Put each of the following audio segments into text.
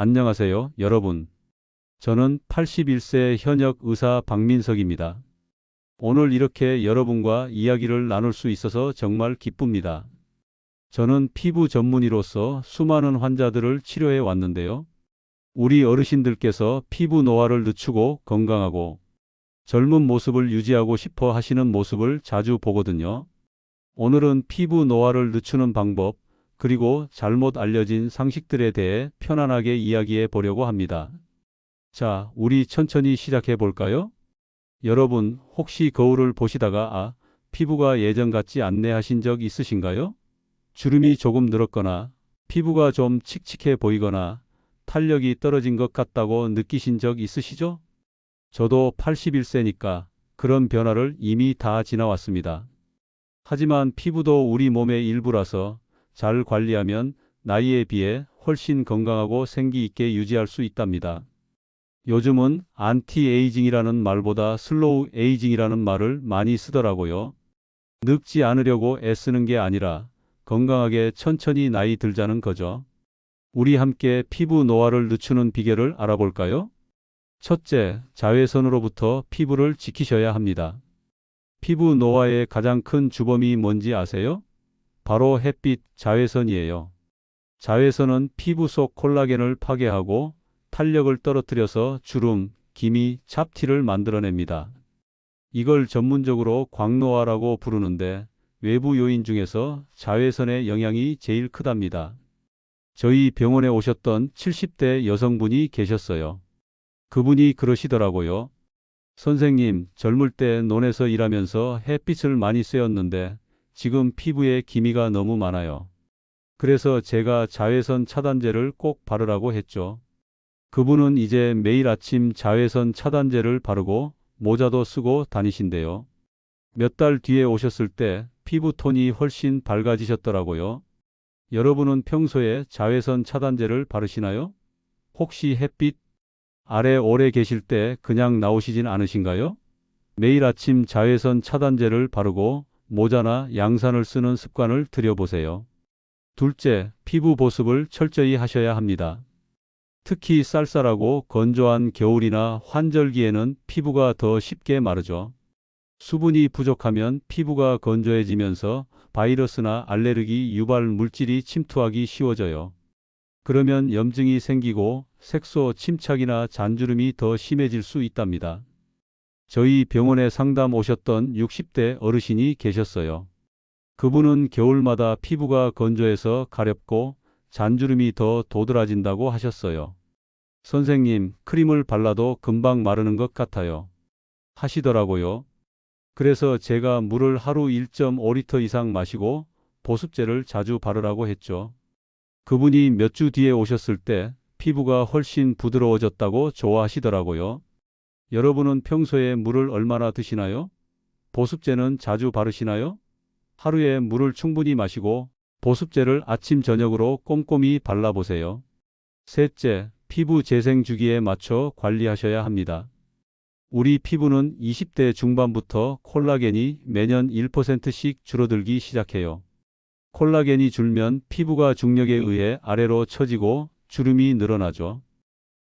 안녕하세요, 여러분. 저는 81세 현역 의사 박민석입니다. 오늘 이렇게 여러분과 이야기를 나눌 수 있어서 정말 기쁩니다. 저는 피부 전문의로서 수많은 환자들을 치료해 왔는데요. 우리 어르신들께서 피부 노화를 늦추고 건강하고 젊은 모습을 유지하고 싶어 하시는 모습을 자주 보거든요. 오늘은 피부 노화를 늦추는 방법, 그리고 잘못 알려진 상식들에 대해 편안하게 이야기해 보려고 합니다. 자, 우리 천천히 시작해 볼까요? 여러분, 혹시 거울을 보시다가 피부가 예전 같지 않네 하신 적 있으신가요? 주름이 조금 늘었거나 피부가 좀 칙칙해 보이거나 탄력이 떨어진 것 같다고 느끼신 적 있으시죠? 저도 81세니까 그런 변화를 이미 다 지나왔습니다. 하지만 피부도 우리 몸의 일부라서 잘 관리하면 나이에 비해 훨씬 건강하고 생기 있게 유지할 수 있답니다. 요즘은 안티에이징이라는 말보다 슬로우 에이징이라는 말을 많이 쓰더라고요. 늙지 않으려고 애쓰는 게 아니라 건강하게 천천히 나이 들자는 거죠. 우리 함께 피부 노화를 늦추는 비결을 알아볼까요? 첫째, 자외선으로부터 피부를 지키셔야 합니다. 피부 노화의 가장 큰 주범이 뭔지 아세요? 바로 햇빛, 자외선이에요. 자외선은 피부 속 콜라겐을 파괴하고 탄력을 떨어뜨려서 주름, 기미, 잡티를 만들어냅니다. 이걸 전문적으로 광노화라고 부르는데 외부 요인 중에서 자외선의 영향이 제일 크답니다. 저희 병원에 오셨던 70대 여성분이 계셨어요. 그분이 그러시더라고요. 선생님, 젊을 때 논에서 일하면서 햇빛을 많이 쐬었는데 지금 피부에 기미가 너무 많아요. 그래서 제가 자외선 차단제를 꼭 바르라고 했죠. 그분은 이제 매일 아침 자외선 차단제를 바르고 모자도 쓰고 다니신대요. 몇 달 뒤에 오셨을 때 피부 톤이 훨씬 밝아지셨더라고요. 여러분은 평소에 자외선 차단제를 바르시나요? 혹시 햇빛 아래 오래 계실 때 그냥 나오시진 않으신가요? 매일 아침 자외선 차단제를 바르고 모자나 양산을 쓰는 습관을 들여보세요. 둘째, 피부 보습을 철저히 하셔야 합니다. 특히 쌀쌀하고 건조한 겨울이나 환절기에는 피부가 더 쉽게 마르죠. 수분이 부족하면 피부가 건조해지면서 바이러스나 알레르기 유발 물질이 침투하기 쉬워져요. 그러면 염증이 생기고 색소 침착이나 잔주름이 더 심해질 수 있답니다. 저희 병원에 상담 오셨던 60대 어르신이 계셨어요. 그분은 겨울마다 피부가 건조해서 가렵고 잔주름이 더 도드라진다고 하셨어요. 선생님, 크림을 발라도 금방 마르는 것 같아요. 하시더라고요. 그래서 제가 물을 하루 1.5리터 이상 마시고 보습제를 자주 바르라고 했죠. 그분이 몇 주 뒤에 오셨을 때 피부가 훨씬 부드러워졌다고 좋아하시더라고요. 여러분은 평소에 물을 얼마나 드시나요? 보습제는 자주 바르시나요? 하루에 물을 충분히 마시고 보습제를 아침 저녁으로 꼼꼼히 발라보세요. 셋째, 피부 재생 주기에 맞춰 관리하셔야 합니다. 우리 피부는 20대 중반부터 콜라겐이 매년 1%씩 줄어들기 시작해요. 콜라겐이 줄면 피부가 중력에 의해 아래로 처지고 주름이 늘어나죠.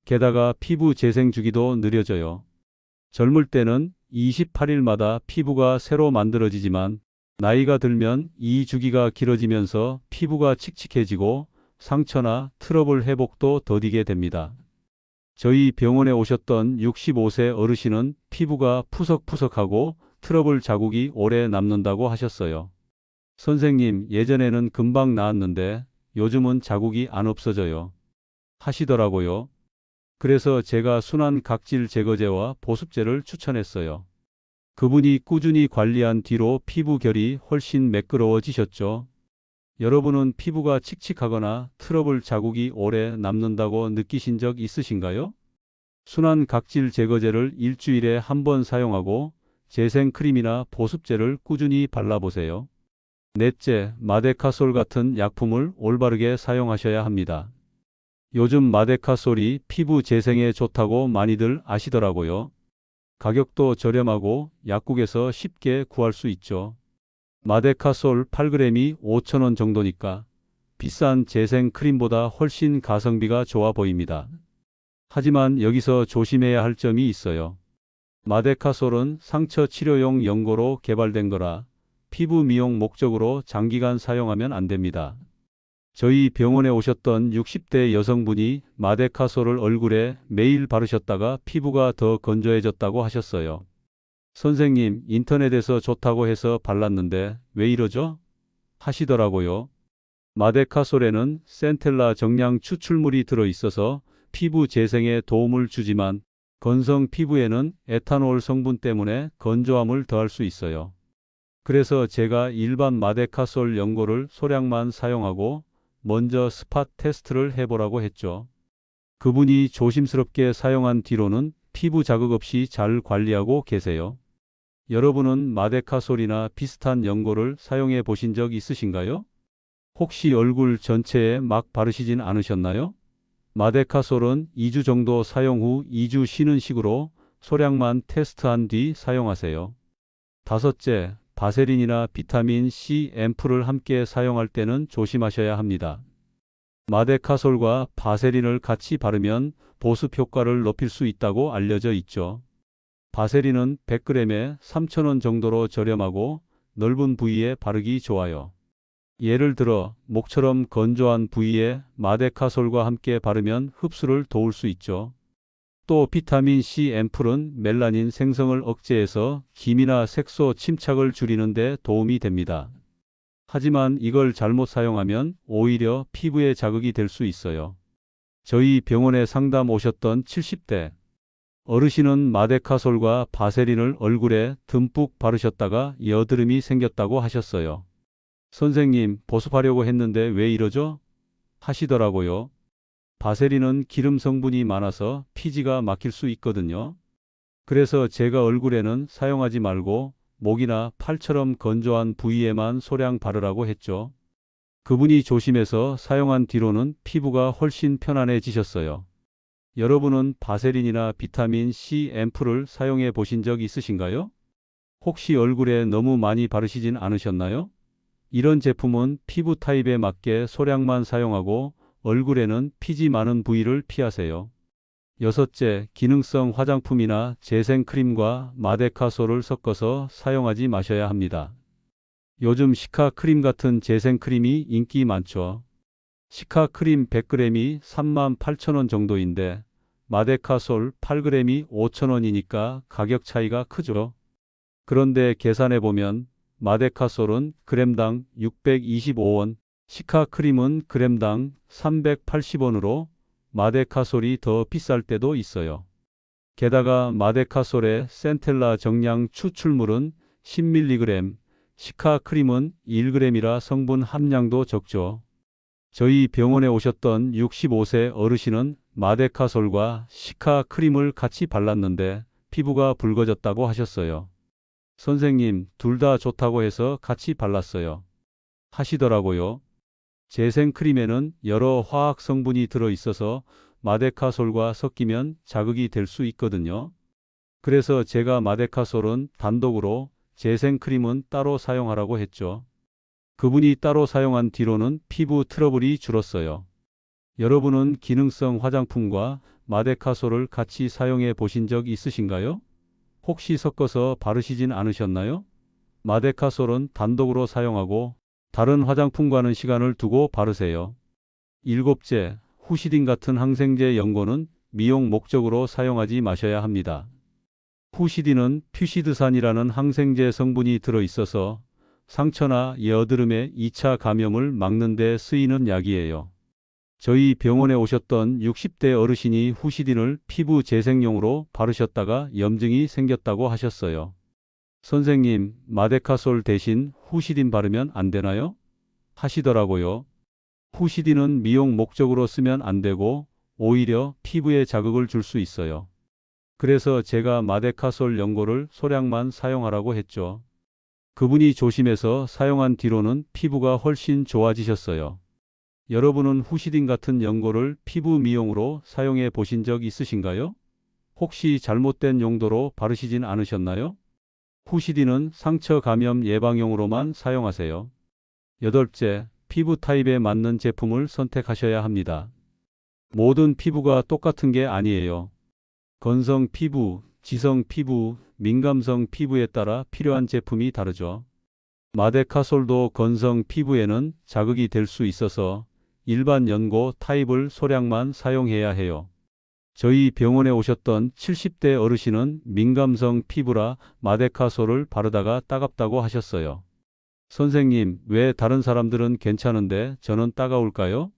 게다가 피부 재생 주기도 느려져요. 젊을 때는 28일마다 피부가 새로 만들어지지만 나이가 들면 이 주기가 길어지면서 피부가 칙칙해지고 상처나 트러블 회복도 더디게 됩니다. 저희 병원에 오셨던 65세 어르신은 피부가 푸석푸석하고 트러블 자국이 오래 남는다고 하셨어요. 선생님, 예전에는 금방 나았는데 요즘은 자국이 안 없어져요. 하시더라고요. 그래서 제가 순한 각질 제거제와 보습제를 추천했어요. 그분이 꾸준히 관리한 뒤로 피부 결이 훨씬 매끄러워지셨죠. 여러분은 피부가 칙칙하거나 트러블 자국이 오래 남는다고 느끼신 적 있으신가요? 순한 각질 제거제를 일주일에 한 번 사용하고 재생 크림이나 보습제를 꾸준히 발라보세요. 넷째, 마데카솔 같은 약품을 올바르게 사용하셔야 합니다. 요즘 마데카솔이 피부 재생에 좋다고 많이들 아시더라고요. 가격도 저렴하고 약국에서 쉽게 구할 수 있죠. 마데카솔 8g이 5,000원 정도니까 비싼 재생 크림보다 훨씬 가성비가 좋아 보입니다. 하지만 여기서 조심해야 할 점이 있어요. 마데카솔은 상처 치료용 연고로 개발된 거라 피부 미용 목적으로 장기간 사용하면 안 됩니다. 저희 병원에 오셨던 60대 여성분이 마데카솔을 얼굴에 매일 바르셨다가 피부가 더 건조해졌다고 하셨어요. 선생님, 인터넷에서 좋다고 해서 발랐는데 왜 이러죠? 하시더라고요. 마데카솔에는 센텔라 정량 추출물이 들어있어서 피부 재생에 도움을 주지만 건성 피부에는 에탄올 성분 때문에 건조함을 더할 수 있어요. 그래서 제가 일반 마데카솔 연고를 소량만 사용하고 먼저 스팟 테스트를 해보라고 했죠. 그분이 조심스럽게 사용한 뒤로는 피부 자극 없이 잘 관리하고 계세요. 여러분은 마데카솔이나 비슷한 연고를 사용해 보신 적 있으신가요? 혹시 얼굴 전체에 막 바르시진 않으셨나요? 마데카솔은 2주 정도 사용 후 2주 쉬는 식으로 소량만 테스트한 뒤 사용하세요. 다섯째, 바세린이나 비타민 C 앰플을 함께 사용할 때는 조심하셔야 합니다. 마데카솔과 바세린을 같이 바르면 보습 효과를 높일 수 있다고 알려져 있죠. 바세린은 100g에 3,000원 정도로 저렴하고 넓은 부위에 바르기 좋아요. 예를 들어 목처럼 건조한 부위에 마데카솔과 함께 바르면 흡수를 도울 수 있죠. 또 비타민 C 앰플은 멜라닌 생성을 억제해서 기미나 색소 침착을 줄이는 데 도움이 됩니다. 하지만 이걸 잘못 사용하면 오히려 피부에 자극이 될 수 있어요. 저희 병원에 상담 오셨던 70대 어르신은 마데카솔과 바세린을 얼굴에 듬뿍 바르셨다가 여드름이 생겼다고 하셨어요. 선생님, 보습하려고 했는데 왜 이러죠? 하시더라고요. 바세린은 기름 성분이 많아서 피지가 막힐 수 있거든요. 그래서 제가 얼굴에는 사용하지 말고 목이나 팔처럼 건조한 부위에만 소량 바르라고 했죠. 그분이 조심해서 사용한 뒤로는 피부가 훨씬 편안해지셨어요. 여러분은 바세린이나 비타민 C 앰플을 사용해 보신 적 있으신가요? 혹시 얼굴에 너무 많이 바르시진 않으셨나요? 이런 제품은 피부 타입에 맞게 소량만 사용하고 얼굴에는 피지 많은 부위를 피하세요. 여섯째, 기능성 화장품이나 재생크림과 마데카솔을 섞어서 사용하지 마셔야 합니다. 요즘 시카 크림 같은 재생크림이 인기 많죠. 시카 크림 100g이 38,000원 정도인데 마데카솔 8g이 5,000원이니까 가격 차이가 크죠. 그런데 계산해 보면 마데카솔은 그램당 625원, 시카 크림은 그램당 380원으로 마데카솔이 더 비쌀 때도 있어요. 게다가 마데카솔의 센텔라 정량 추출물은 10mg, 시카 크림은 1g이라 성분 함량도 적죠. 저희 병원에 오셨던 65세 어르신은 마데카솔과 시카 크림을 같이 발랐는데 피부가 붉어졌다고 하셨어요. 선생님, 둘 다 좋다고 해서 같이 발랐어요. 하시더라고요. 재생크림에는 여러 화학 성분이 들어있어서 마데카솔과 섞이면 자극이 될 수 있거든요. 그래서 제가 마데카솔은 단독으로, 재생크림은 따로 사용하라고 했죠. 그분이 따로 사용한 뒤로는 피부 트러블이 줄었어요. 여러분은 기능성 화장품과 마데카솔을 같이 사용해 보신 적 있으신가요? 혹시 섞어서 바르시진 않으셨나요? 마데카솔은 단독으로 사용하고 다른 화장품과는 시간을 두고 바르세요. 일곱째, 후시딘 같은 항생제 연고는 미용 목적으로 사용하지 마셔야 합니다. 후시딘은 퓨시드산이라는 항생제 성분이 들어있어서 상처나 여드름의 2차 감염을 막는 데 쓰이는 약이에요. 저희 병원에 오셨던 60대 어르신이 후시딘을 피부 재생용으로 바르셨다가 염증이 생겼다고 하셨어요. 선생님, 마데카솔 대신 후시딘 바르면 안 되나요? 하시더라고요. 후시딘은 미용 목적으로 쓰면 안 되고 오히려 피부에 자극을 줄 수 있어요. 그래서 제가 마데카솔 연고를 소량만 사용하라고 했죠. 그분이 조심해서 사용한 뒤로는 피부가 훨씬 좋아지셨어요. 여러분은 후시딘 같은 연고를 피부 미용으로 사용해 보신 적 있으신가요? 혹시 잘못된 용도로 바르시진 않으셨나요? 후시딘은 상처 감염 예방용으로만 사용하세요. 여덟째, 피부 타입에 맞는 제품을 선택하셔야 합니다. 모든 피부가 똑같은 게 아니에요. 건성 피부, 지성 피부, 민감성 피부에 따라 필요한 제품이 다르죠. 마데카솔도 건성 피부에는 자극이 될 수 있어서 일반 연고 타입을 소량만 사용해야 해요. 저희 병원에 오셨던 70대 어르신은 민감성 피부라 마데카솔을 바르다가 따갑다고 하셨어요. 선생님, 왜 다른 사람들은 괜찮은데 저는 따가울까요?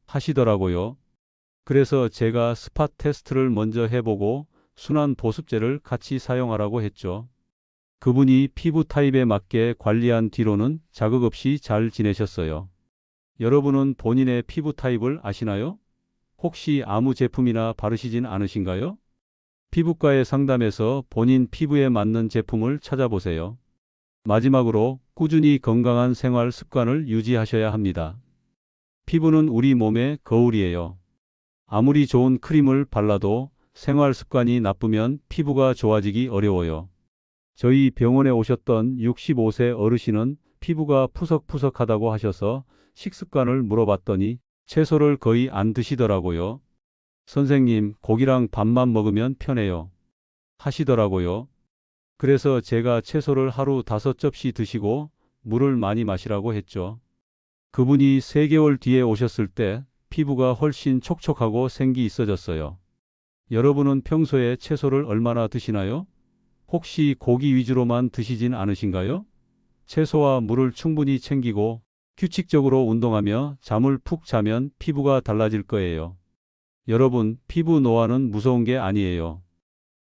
하시더라고요. 그래서 제가 스팟 테스트를 먼저 해보고 순환 보습제를 같이 사용하라고 했죠. 그분이 피부 타입에 맞게 관리한 뒤로는 자극 없이 잘 지내셨어요. 여러분은 본인의 피부 타입을 아시나요? 혹시 아무 제품이나 바르시진 않으신가요? 피부과의 상담에서 본인 피부에 맞는 제품을 찾아보세요. 마지막으로 꾸준히 건강한 생활 습관을 유지하셔야 합니다. 피부는 우리 몸의 거울이에요. 아무리 좋은 크림을 발라도 생활 습관이 나쁘면 피부가 좋아지기 어려워요. 저희 병원에 오셨던 65세 어르신은 피부가 푸석푸석하다고 하셔서 식습관을 물어봤더니 채소를 거의 안 드시더라고요. 선생님, 고기랑 밥만 먹으면 편해요. 하시더라고요. 그래서 제가 채소를 하루 5접시 드시고 물을 많이 마시라고 했죠. 그분이 3개월 뒤에 오셨을 때 피부가 훨씬 촉촉하고 생기 있어졌어요. 여러분은 평소에 채소를 얼마나 드시나요? 혹시 고기 위주로만 드시진 않으신가요? 채소와 물을 충분히 챙기고 규칙적으로 운동하며 잠을 푹 자면 피부가 달라질 거예요. 여러분, 피부 노화는 무서운 게 아니에요.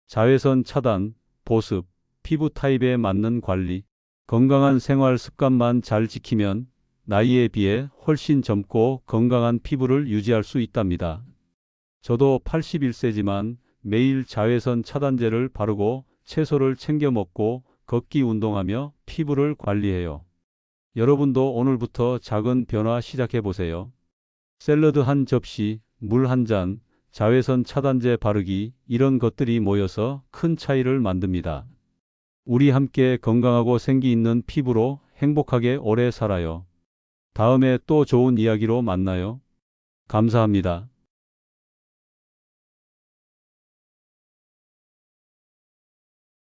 자외선 차단, 보습, 피부 타입에 맞는 관리, 건강한 생활 습관만 잘 지키면 나이에 비해 훨씬 젊고 건강한 피부를 유지할 수 있답니다. 저도 81세지만 매일 자외선 차단제를 바르고 채소를 챙겨 먹고 걷기 운동하며 피부를 관리해요. 여러분도 오늘부터 작은 변화 시작해 보세요. 샐러드 한 접시, 물 한 잔, 자외선 차단제 바르기, 이런 것들이 모여서 큰 차이를 만듭니다. 우리 함께 건강하고 생기 있는 피부로 행복하게 오래 살아요. 다음에 또 좋은 이야기로 만나요. 감사합니다.